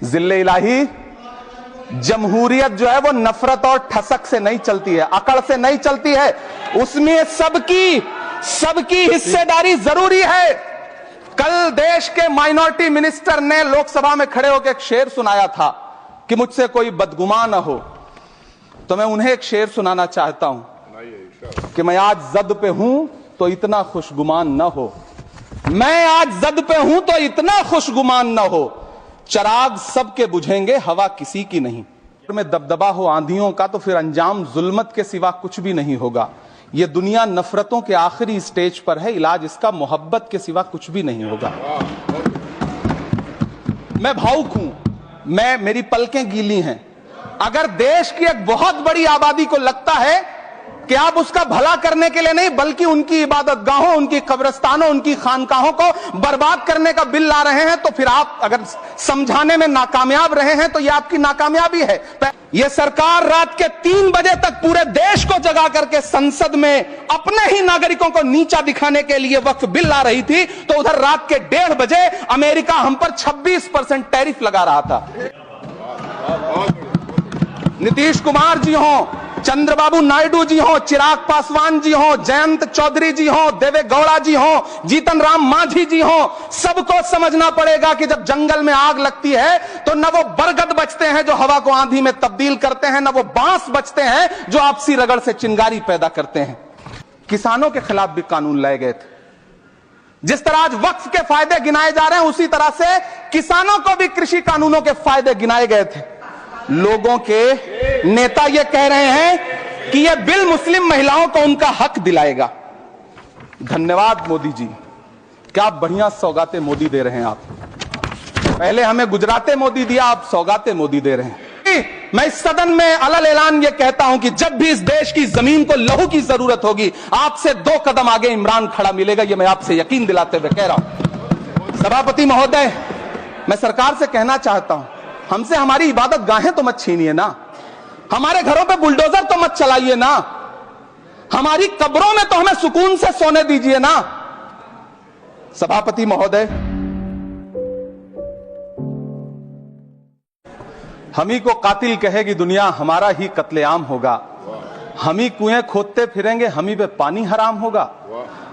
जिल्ले इलाही, जमहूरियत जो है वो नफरत और ठसक से नहीं चलती है, अकड़ से नहीं चलती है, उसमें सबकी हिस्सेदारी जरूरी है। कल देश के माइनॉरिटी मिनिस्टर ने लोकसभा में खड़े होकर एक शेर सुनाया था कि मुझसे कोई बदगुमान न हो, तो मैं उन्हें एक शेर सुनाना चाहता हूं कि मैं आज जद पे हूं तो इतना खुशगुमान न हो, मैं आज जद पे हूं तो इतना खुशगुमान न हो, चराग सबके बुझेंगे हवा किसी की नहीं। में दबदबा हो आंधियों का तो फिर अंजाम जुल्मत के सिवा कुछ भी नहीं होगा। यह दुनिया नफरतों के आखिरी स्टेज पर है, इलाज इसका मोहब्बत के सिवा कुछ भी नहीं होगा। मैं भावुक हूं, मेरी पलकें गीली हैं। अगर देश की एक बहुत बड़ी आबादी को लगता है कि आप उसका भला करने के लिए नहीं बल्कि उनकी इबादतगाहों, उनकी कब्रिस्तानों, उनकी खानकाहों को बर्बाद करने का बिल ला रहे हैं, तो फिर आप अगर समझाने में नाकामयाब रहे हैं तो यह आपकी नाकामयाबी है। यह सरकार रात के 3 बजे तक पूरे देश को जगा करके संसद में अपने ही नागरिकों को नीचा दिखाने के लिए वक्फ बिल ला रही थी, तो उधर रात के 1:30 बजे अमेरिका हम पर 26% टैरिफ लगा रहा था। नीतीश कुमार जी हो, चंद्रबाबू नायडू जी हो, चिराग पासवान जी हो, जयंत चौधरी जी हो, देवे गौड़ा जी हो, जीतन राम मांझी जी हो, सबको समझना पड़ेगा कि जब जंगल में आग लगती है तो न वो बरगद बचते हैं जो हवा को आंधी में तब्दील करते हैं, न वो बांस बचते हैं जो आपसी रगड़ से चिंगारी पैदा करते हैं। किसानों के खिलाफ भी कानून लाए गए थे। जिस तरह आज वक्फ के फायदे गिनाए जा रहे हैं, उसी तरह से किसानों को भी कृषि कानूनों के फायदे गिनाए गए थे। लोगों के नेता यह कह रहे हैं कि यह बिल मुस्लिम महिलाओं को उनका हक दिलाएगा। धन्यवाद मोदी जी, क्या बढ़िया सौगातें मोदी दे रहे हैं आप। पहले हमें गुजराते मोदी दिया, आप सौगातें मोदी दे रहे हैं। मैं इस सदन में अलल ऐलान यह कहता हूं कि जब भी इस देश की जमीन को लहू की जरूरत होगी, आपसे 2 कदम आगे इमरान खड़ा मिलेगा, यह मैं आपसे यकीन दिलाते हुए कह रहा हूं। सभापति महोदय, मैं सरकार से कहना चाहता हूं, हमसे हमारी इबादत गाहें तो मत छीनिए ना, हमारे घरों पे बुलडोजर तो मत चलाइए ना, हमारी कब्रों में तो हमें सुकून से सोने दीजिए ना। सभापति महोदय, हम ही को कातिल कहेगी दुनिया, हमारा ही कत्लेआम होगा, हम ही कुएं खोदते फिरेंगे, हम ही पे पानी हराम होगा।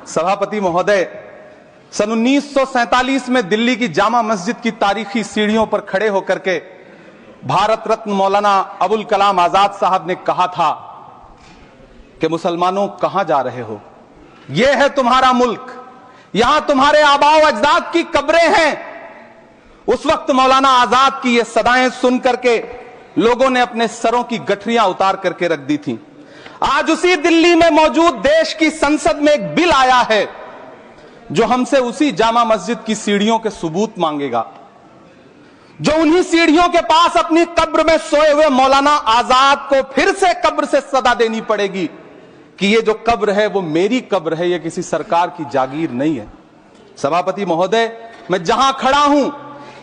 सभापति महोदय, सन 1947 में दिल्ली की जामा मस्जिद की तारीखी सीढ़ियों पर खड़े होकर के भारत रत्न मौलाना अबुल कलाम आजाद साहब ने कहा था कि मुसलमानों कहां जा रहे हो, यह है तुम्हारा मुल्क, यहां तुम्हारे आबाओ अजदाद की कब्रें हैं। उस वक्त मौलाना आजाद की ये सदाएं सुन करके लोगों ने अपने सरों की गठरियां उतार करके रख दी थी। आज उसी दिल्ली में मौजूद देश की संसद में एक बिल आया है जो हमसे उसी जामा मस्जिद की सीढ़ियों के सबूत मांगेगा, जो उन्हीं सीढ़ियों के पास अपनी कब्र में सोए हुए मौलाना आजाद को फिर से कब्र से सदा देनी पड़ेगी कि ये जो कब्र है वो मेरी कब्र है, ये किसी सरकार की जागीर नहीं है। सभापति महोदय, मैं जहां खड़ा हूं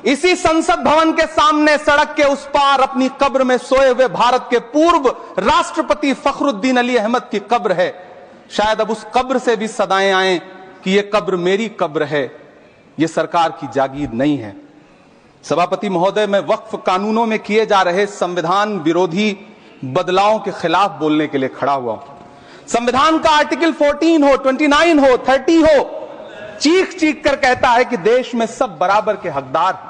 इसी संसद भवन के सामने सड़क के उस पार अपनी कब्र में सोए हुए भारत के पूर्व राष्ट्रपति फखरुद्दीन अली अहमद की कब्र है। शायद अब उस कब्र से भी सदाएं आए कि यह कब्र मेरी कब्र है, यह सरकार की जागीर नहीं है। सभापति महोदय, मैं वक्फ कानूनों में किए जा रहे संविधान विरोधी बदलावों के खिलाफ बोलने के लिए खड़ा हुआ हूं। संविधान का आर्टिकल 14 हो, 29 हो, 30 हो, चीख चीख कर कहता है कि देश में सब बराबर के हकदार।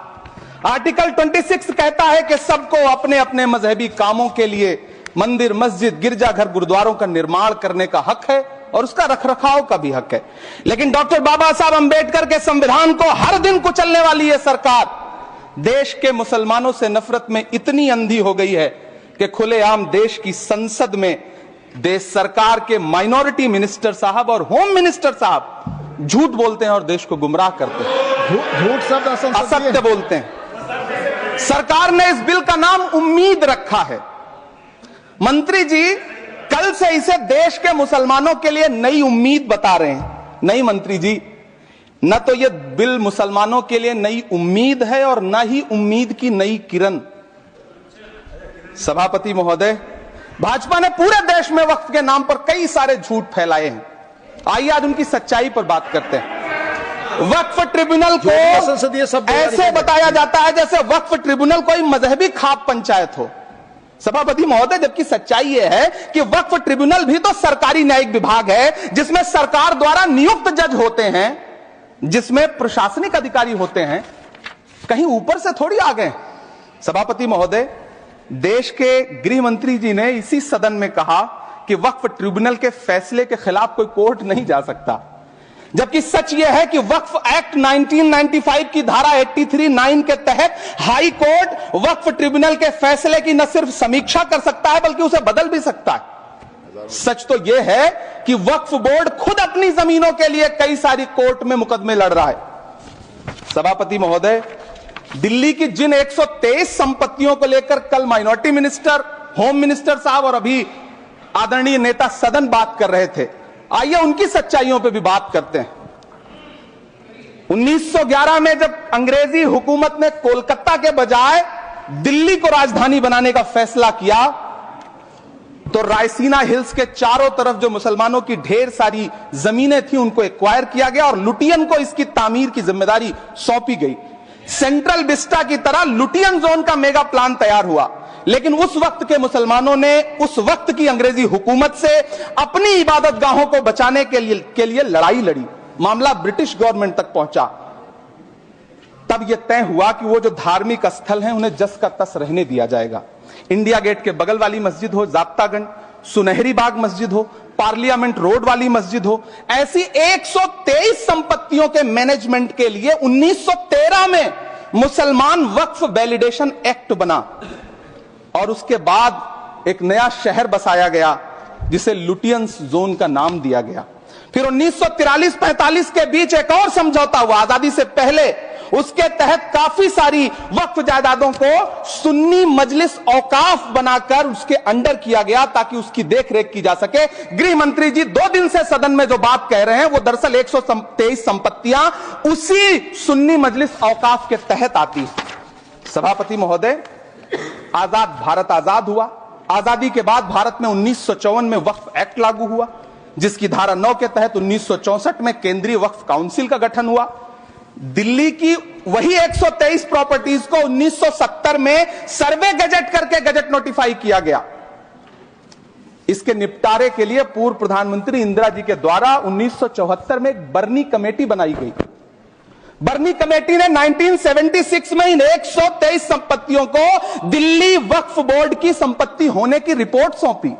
आर्टिकल 26 कहता है कि सबको अपने अपने मजहबी कामों के लिए मंदिर, मस्जिद, गिरजाघर, गुरुद्वारों का निर्माण करने का हक है और उसका रखरखाव का भी हक है। लेकिन डॉक्टर बाबा साहब अंबेडकर के संविधान को हर दिन कुचलने वाली यह सरकार देश के मुसलमानों से नफरत में इतनी अंधी हो गई है कि खुलेआम देश की संसद में देश सरकार के माइनॉरिटी मिनिस्टर साहब और होम मिनिस्टर साहब झूठ बोलते हैं और देश को गुमराह करते हैं, झूठ शब्द असत्य बोलते हैं। सरकार ने इस बिल का नाम उम्मीद रखा है। मंत्री जी कल से इसे देश के मुसलमानों के लिए नई उम्मीद बता रहे हैं। नहीं मंत्री जी, न तो यह बिल मुसलमानों के लिए नई उम्मीद है और न ही उम्मीद की नई किरण। सभापति महोदय, भाजपा ने पूरे देश में वक्फ के नाम पर कई सारे झूठ फैलाए हैं। आइए आज उनकी सच्चाई पर बात करते हैं। वक्फ ट्रिब्यूनल को संसदीय शब्द ऐसे बताया जाता है जैसे वक्फ ट्रिब्यूनल कोई मजहबी खाप पंचायत हो। सभापति महोदय, जबकि सच्चाई यह है कि वक्फ ट्रिब्यूनल भी तो सरकारी न्यायिक विभाग है, जिसमें सरकार द्वारा नियुक्त जज होते हैं, जिसमें प्रशासनिक अधिकारी होते हैं, कहीं ऊपर से थोड़ी आ गए। सभापति महोदय, देश के गृह मंत्री जी ने इसी सदन में कहा कि वक्फ ट्रिब्यूनल के फैसले के खिलाफ कोई कोर्ट नहीं जा सकता, जबकि सच यह है कि वक्फ एक्ट 1995 की धारा 83(9) के तहत हाई कोर्ट वक्फ ट्रिब्यूनल के फैसले की न सिर्फ समीक्षा कर सकता है बल्कि उसे बदल भी सकता है। सच तो यह है कि वक्फ बोर्ड खुद अपनी जमीनों के लिए कई सारी कोर्ट में मुकदमे लड़ रहा है। सभापति महोदय, दिल्ली की जिन 123 संपत्तियों को लेकर कल माइनॉरिटी मिनिस्टर, होम मिनिस्टर साहब और अभी आदरणीय नेता सदन बात कर रहे थे, आइए उनकी सच्चाइयों पे भी बात करते हैं। 1911 में जब अंग्रेजी हुकूमत ने कोलकाता के बजाय दिल्ली को राजधानी बनाने का फैसला किया, तो रायसीना हिल्स के चारों तरफ जो मुसलमानों की ढेर सारी जमीनें थी उनको एक्वायर किया गया और लुटियन को इसकी तामीर की जिम्मेदारी सौंपी गई। सेंट्रल विस्टा की तरह लुटियन जोन का मेगा प्लान तैयार हुआ, लेकिन उस वक्त के मुसलमानों ने उस वक्त की अंग्रेजी हुकूमत से अपनी इबादत गाहों को बचाने के लिए लड़ाई लड़ी। मामला ब्रिटिश गवर्नमेंट तक पहुंचा। तब यह तय हुआ कि वो जो धार्मिक स्थल हैं उन्हें जस का तस रहने दिया जाएगा। इंडिया गेट के बगल वाली मस्जिद हो जाब्तागंज, सुनहरी बाग मस्जिद हो, पार्लियामेंट रोड वाली मस्जिद हो, ऐसी 123 संपत्तियों के मैनेजमेंट के लिए 1913 में मुसलमान वक्फ वैलिडेशन एक्ट बना और उसके बाद एक नया शहर बसाया गया जिसे लुटियंस जोन का नाम दिया गया। फिर 1943-45 के बीच एक और समझौता हुआ आजादी से पहले, उसके तहत काफी सारी वक्फ जायदादों को सुन्नी मजलिस औकाफ बनाकर उसके अंडर किया गया ताकि उसकी देखरेख की जा सके। गृह मंत्री जी 2 दिन से सदन में जो बात कह रहे हैं वो दरअसल 123 संपत्तियां उसी सुन्नी मजलिस औकाफ के तहत आती है। सभापति महोदय, आजाद भारत आजाद हुआ। आजादी के बाद भारत में 1954 में वक्फ एक्ट लागू हुआ, जिसकी धारा 9 के तहत 1964 में केंद्रीय वक्फ काउंसिल का गठन हुआ। दिल्ली की वही 123 प्रॉपर्टीज को 1970 में सर्वे गजट करके गजट नोटिफाई किया गया। इसके निपटारे के लिए पूर्व प्रधानमंत्री इंदिरा जी के द्वारा 1974 में एक बर्नी कमेटी बनाई गई। बर्नी कमेटी ने 1976 में इन 123 संपत्तियों को दिल्ली वक्फ बोर्ड की संपत्ति होने की रिपोर्ट सौंपी।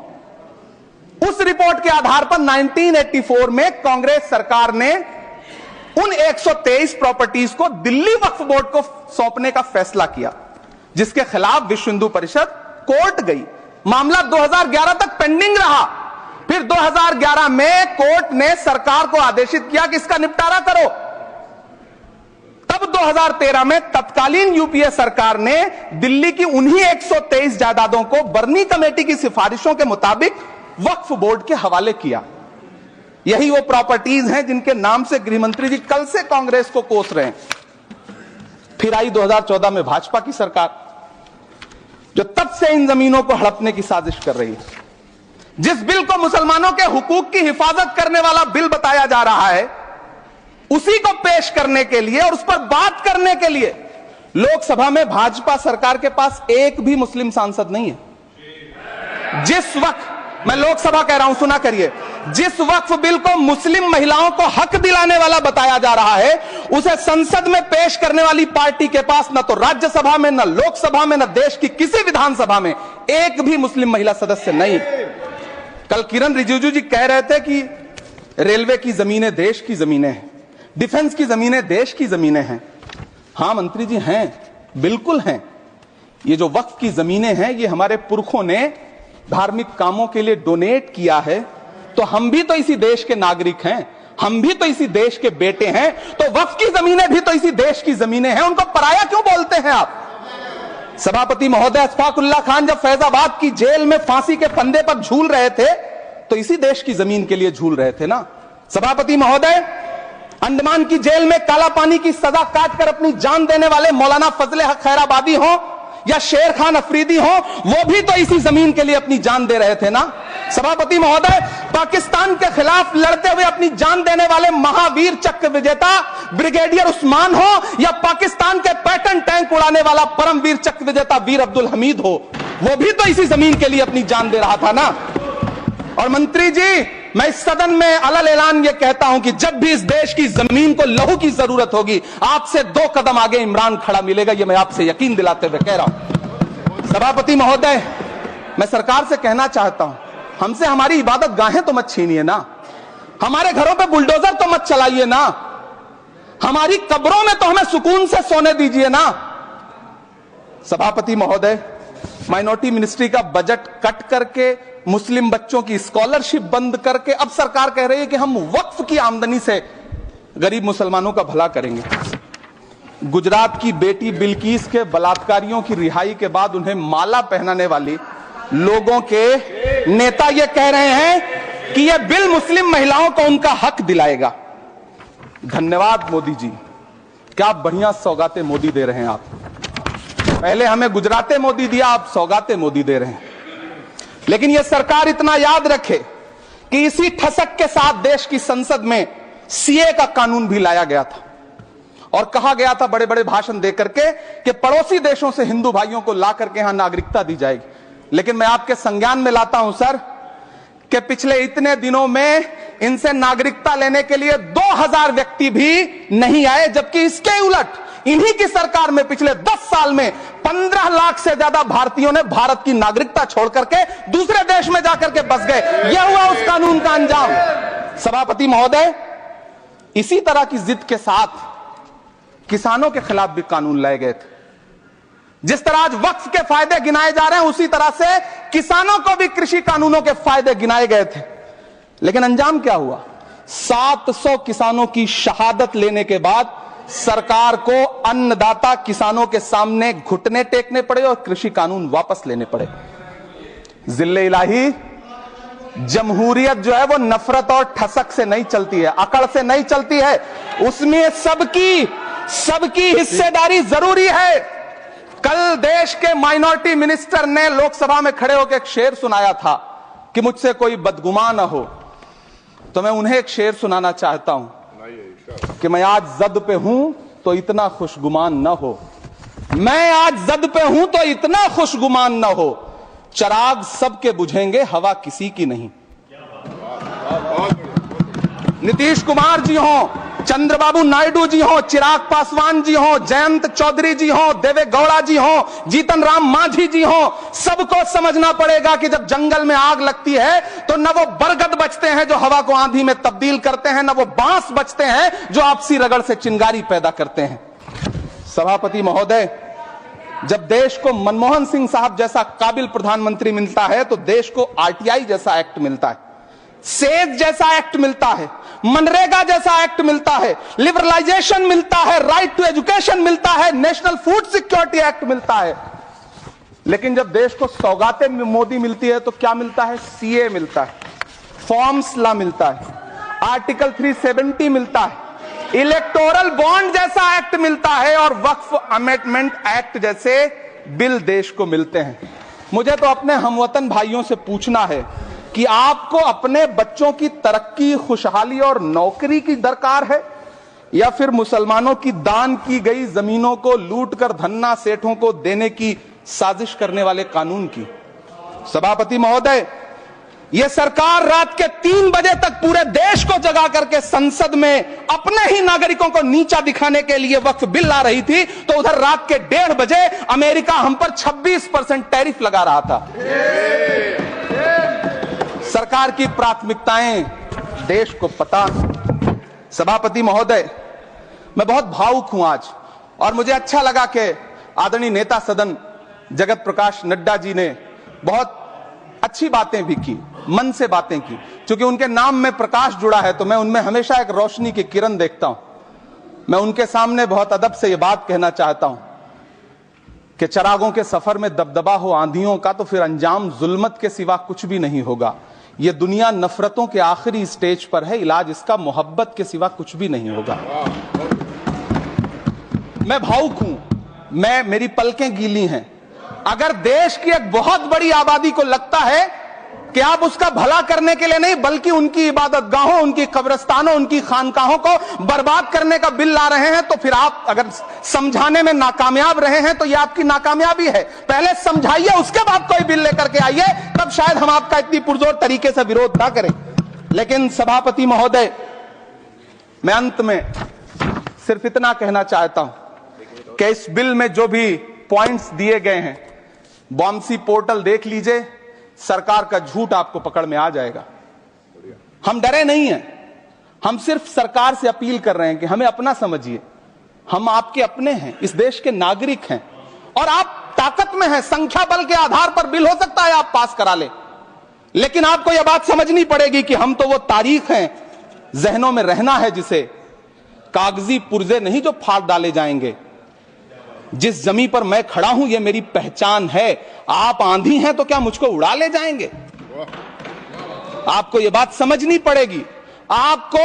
उस रिपोर्ट के आधार पर 1984 में कांग्रेस सरकार ने उन 123 प्रॉपर्टीज को दिल्ली वक्फ बोर्ड को सौंपने का फैसला किया, जिसके खिलाफ विश्व हिंदू परिषद कोर्ट गई। मामला 2011 तक पेंडिंग रहा। फिर 2011 में कोर्ट ने सरकार को आदेशित किया कि इसका निपटारा करो। तब 2013 में तत्कालीन यूपीए सरकार ने दिल्ली की उन्हीं 123 जायदादों को बर्नी कमेटी की सिफारिशों के मुताबिक वक्फ बोर्ड के हवाले किया। यही वो प्रॉपर्टीज हैं जिनके नाम से गृहमंत्री जी कल से कांग्रेस को कोस रहे हैं। फिर आई 2014 में भाजपा की सरकार, जो तब से इन जमीनों को हड़पने की साजिश कर रही है। जिस बिल को मुसलमानों के हुकूक की हिफाजत करने वाला बिल बताया जा रहा है, उसी को पेश करने के लिए और उस पर बात करने के लिए लोकसभा में भाजपा सरकार के पास एक भी मुस्लिम सांसद नहीं है। जिस वक्त, मैं लोकसभा कह रहा हूं, सुना करिए, जिस वक्फ बिल को मुस्लिम महिलाओं को हक दिलाने वाला बताया जा रहा है, उसे संसद में पेश करने वाली पार्टी के पास न तो राज्यसभा में, न लोकसभा में, न देश की किसी विधानसभा में एक भी मुस्लिम महिला सदस्य नहीं। कल किरण रिजिजू जी कह रहे थे कि रेलवे की जमीनें देश की जमीनें हैं, डिफेंस की जमीनें देश की जमीनें हैं। हां मंत्री जी, हैं, बिल्कुल हैं। ये जो वक्फ की जमीनें हैं, ये हमारे पुरखों ने धार्मिक कामों के लिए डोनेट किया है, तो हम भी तो इसी देश के नागरिक हैं, हम भी तो इसी देश के बेटे हैं, तो वक्फ की जमीनें भी तो इसी देश की जमीनें हैं। उनको पराया क्यों बोलते हैं आप? सभापति महोदय, अशफाकुल्लाह खान जब फैजाबाद की जेल में फांसी के फंदे पर झूल रहे थे, तो इसी देश की जमीन के लिए झूल रहे थे ना। सभापति महोदय, अंडमान की जेल में काला पानी की सजा काटकर अपनी जान देने वाले मौलाना फजले हक खैराबादी हो या शेर खान अफरीदी हो, वो भी तो इसी जमीन के लिए अपनी जान दे रहे थे ना। सभापति महोदय, पाकिस्तान के खिलाफ लड़ते हुए अपनी जान देने वाले महावीर चक्र विजेता ब्रिगेडियर उस्मान हो या पाकिस्तान के पैटर्न टैंक उड़ाने वाला परमवीर चक्र विजेता वीर अब्दुल हमीद हो, वो भी तो इसी जमीन के लिए अपनी जान दे रहा था ना। और मंत्री जी, मैं इस सदन में अलल ऐलान ये कहता हूं कि जब भी इस देश की जमीन को लहू की जरूरत होगी, आपसे 2 कदम आगे इमरान खड़ा मिलेगा, ये मैं आपसे यकीन दिलाते हुए कह रहा हूं। सभापति महोदय, मैं सरकार से कहना चाहता हूं, हमसे हमारी इबादत गाहें तो मत छीनिए ना, हमारे घरों पे बुलडोजर तो मत चलाइए ना, हमारी कब्रों में तो हमें सुकून से सोने दीजिए ना। सभापति महोदय, माइनॉरिटी मिनिस्ट्री का बजट कट करके, मुस्लिम बच्चों की स्कॉलरशिप बंद करके अब सरकार कह रही है कि हम वक्फ की आमदनी से गरीब मुसलमानों का भला करेंगे। गुजरात की बेटी बिल्किस के बलात्कारियों की रिहाई के बाद उन्हें माला पहनाने वाली लोगों के नेता ये कह रहे हैं कि यह बिल मुस्लिम महिलाओं को उनका हक दिलाएगा। धन्यवाद मोदी जी, क्या बढ़िया सौगातें मोदी दे रहे हैं आप। पहले हमें गुजराते मोदी दिया, आप सौगाते मोदी दे रहे हैं। लेकिन यह सरकार इतना याद रखे कि इसी ठसक के साथ देश की संसद में सीए का कानून भी लाया गया था और कहा गया था बड़े बड़े भाषण देकर के कि पड़ोसी देशों से हिंदू भाइयों को ला करके यहां नागरिकता दी जाएगी। लेकिन मैं आपके संज्ञान में लाता हूं सर कि पिछले इतने दिनों में इनसे नागरिकता लेने के लिए 2000 व्यक्ति भी नहीं आए, जबकि इसके उलट इन्हीं की सरकार में पिछले 10 साल में 15 लाख से ज्यादा भारतीयों ने भारत की नागरिकता छोड़ करके दूसरे देश में जाकर के बस गए। यह हुआ उस कानून का अंजाम। सभापति महोदय, इसी तरह की जिद के साथ किसानों के खिलाफ भी कानून लाए गए थे। जिस तरह आज वक्फ के फायदे गिनाए जा रहे हैं, उसी तरह से किसानों को भी कृषि कानूनों के फायदे गिनाए गए थे। लेकिन अंजाम क्या हुआ? 700 किसानों की शहादत लेने के बाद सरकार को अन्नदाता किसानों के सामने घुटने टेकने पड़े और कृषि कानून वापस लेने पड़े। जिल्ले इलाही, जमहूरियत जो है वो नफरत और ठसक से नहीं चलती है, अकड़ से नहीं चलती है, उसमें सबकी हिस्सेदारी जरूरी है। कल देश के माइनॉरिटी मिनिस्टर ने लोकसभा में खड़े होकर एक शेर सुनाया था कि मुझसे कोई बदगुमान न हो, तो मैं उन्हें एक शेर सुनाना चाहता हूं कि मैं आज जद पे हूं तो इतना खुशगुमान न हो, मैं आज जद पे हूं तो इतना खुशगुमान न हो, चिराग सबके बुझेंगे हवा किसी की नहीं। नीतीश कुमार जी हो, चंद्रबाबू नायडू जी हो, चिराग पासवान जी हो, जयंत चौधरी जी हो, देवे गौड़ा जी हो, जीतन राम मांझी जी हो, सबको समझना पड़ेगा कि जब जंगल में आग लगती है तो न वो बरगद बचते हैं जो हवा को आंधी में तब्दील करते हैं, न वो बांस बचते हैं जो आपसी रगड़ से चिंगारी पैदा करते हैं। सभापति महोदय, जब देश को मनमोहन सिंह साहब जैसा काबिल प्रधानमंत्री मिलता है तो देश को आरटीआई जैसा एक्ट मिलता है, सेज जैसा एक्ट मिलता है, मनरेगा जैसा एक्ट मिलता है, लिबरलाइजेशन मिलता है, राइट टू एजुकेशन मिलता है, नेशनल फूड सिक्योरिटी एक्ट मिलता है। लेकिन जब देश को सौगातें मोदी मिलती है तो क्या मिलता है? सीए मिलता है, फॉर्म्स लॉ मिलता है, आर्टिकल 370 मिलता है, इलेक्टोरल बॉन्ड जैसा एक्ट मिलता है और वक्फ अमेंडमेंट एक्ट जैसे बिल देश को मिलते हैं। मुझे तो अपने हमवतन भाइयों से पूछना है कि आपको अपने बच्चों की तरक्की, खुशहाली और नौकरी की दरकार है या फिर मुसलमानों की दान की गई जमीनों को लूटकर धन्ना सेठों को देने की साजिश करने वाले कानून की? सभापति महोदय, यह सरकार रात के 3 बजे तक पूरे देश को जगा करके संसद में अपने ही नागरिकों को नीचा दिखाने के लिए वक्फ बिल ला रही थी, तो उधर रात के 1:30 बजे अमेरिका हम पर 26% टैरिफ लगा रहा था। सरकार की प्राथमिकताएं देश को पता। सभापति महोदय, मैं बहुत भावुक हूं आज और मुझे अच्छा लगा कि आदरणीय नेता सदन जगत प्रकाश नड्डा जी ने बहुत अच्छी बातें भी की, मन से बातें की। क्योंकि उनके नाम में प्रकाश जुड़ा है तो मैं उनमें हमेशा एक रोशनी की किरण देखता हूं। मैं उनके सामने बहुत अदब से यह बात कहना चाहता हूं कि चिरागों के सफर में दबदबा हो आंधियों का तो फिर अंजाम जुल्मत के सिवा कुछ भी नहीं होगा। यह दुनिया नफरतों के आखिरी स्टेज पर है, इलाज इसका मोहब्बत के सिवा कुछ भी नहीं होगा। मैं भावुक हूं, मेरी पलकें गीली हैं। अगर देश की एक बहुत बड़ी आबादी को लगता है कि आप उसका भला करने के लिए नहीं बल्कि उनकी इबादत गाहों, उनकी कब्रिस्तानों, उनकी खानकाहों को बर्बाद करने का बिल ला रहे हैं, तो फिर आप अगर समझाने में नाकामयाब रहे हैं तो यह आपकी नाकामयाबी है। पहले समझाइए, उसके बाद कोई बिल लेकर के आइए, तब शायद हम आपका इतनी पुरजोर तरीके से विरोध ना करें। लेकिन सभापति महोदय, मैं अंत में सिर्फ इतना कहना चाहता हूं कि इस बिल में जो भी पॉइंट्स दिए गए हैं, बॉम्सी पोर्टल देख लीजिए, सरकार का झूठ आपको पकड़ में आ जाएगा। हम डरे नहीं हैं, हम सिर्फ सरकार से अपील कर रहे हैं कि हमें अपना समझिए, हम आपके अपने हैं, इस देश के नागरिक हैं और आप ताकत में हैं। संख्या बल के आधार पर बिल हो सकता है आप पास करा ले, लेकिन आपको यह बात समझनी पड़ेगी कि हम तो वो तारीख हैं, जहनों में रहना है जिसे, कागजी पुर्जे नहीं जो फाड़ डाले जाएंगे। जिस जमीन पर मैं खड़ा हूं यह मेरी पहचान है। आप आंधी हैं तो क्या मुझको उड़ा ले जाएंगे? आपको यह बात समझनी पड़ेगी। आपको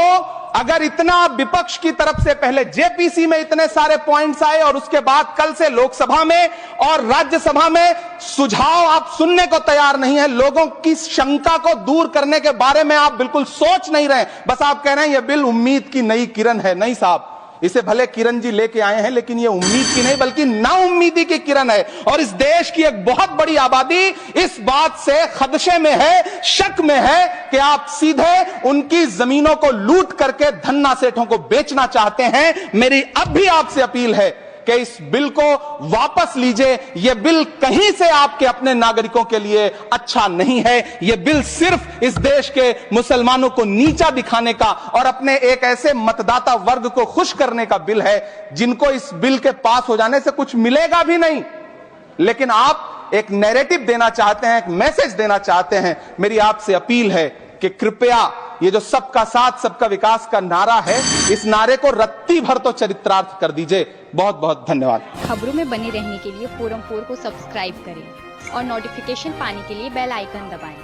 अगर इतना विपक्ष की तरफ से पहले जेपीसी में इतने सारे पॉइंट्स आए और उसके बाद कल से लोकसभा में और राज्यसभा में सुझाव आप सुनने को तैयार नहीं है, लोगों की शंका को दूर करने के बारे में आप बिल्कुल सोच नहीं रहे, बस आप कह रहे हैं यह बिल उम्मीद की नई किरण है। नहीं साहब, इसे भले किरण जी लेके आए हैं, लेकिन ये उम्मीद की नहीं बल्कि नाउम्मीदी की किरण है। और इस देश की एक बहुत बड़ी आबादी इस बात से खदशे में है, शक में है कि आप सीधे उनकी जमीनों को लूट करके धन्ना सेठों को बेचना चाहते हैं। मेरी अब भी आपसे अपील है कि इस बिल को वापस लीजिए। यह बिल कहीं से आपके अपने नागरिकों के लिए अच्छा नहीं है। यह बिल सिर्फ इस देश के मुसलमानों को नीचा दिखाने का और अपने एक ऐसे मतदाता वर्ग को खुश करने का बिल है जिनको इस बिल के पास हो जाने से कुछ मिलेगा भी नहीं, लेकिन आप एक नैरेटिव देना चाहते हैं, एक मैसेज देना चाहते हैं। मेरी आपसे अपील है कि कृपया ये जो सबका साथ सबका विकास का नारा है, इस नारे को रत्ती भर तो चरित्रार्थ कर दीजिए। बहुत बहुत धन्यवाद। खबरों में बने रहने के लिए फोरम 4 को सब्सक्राइब करें और नोटिफिकेशन पाने के लिए बेल आइकन दबाएं।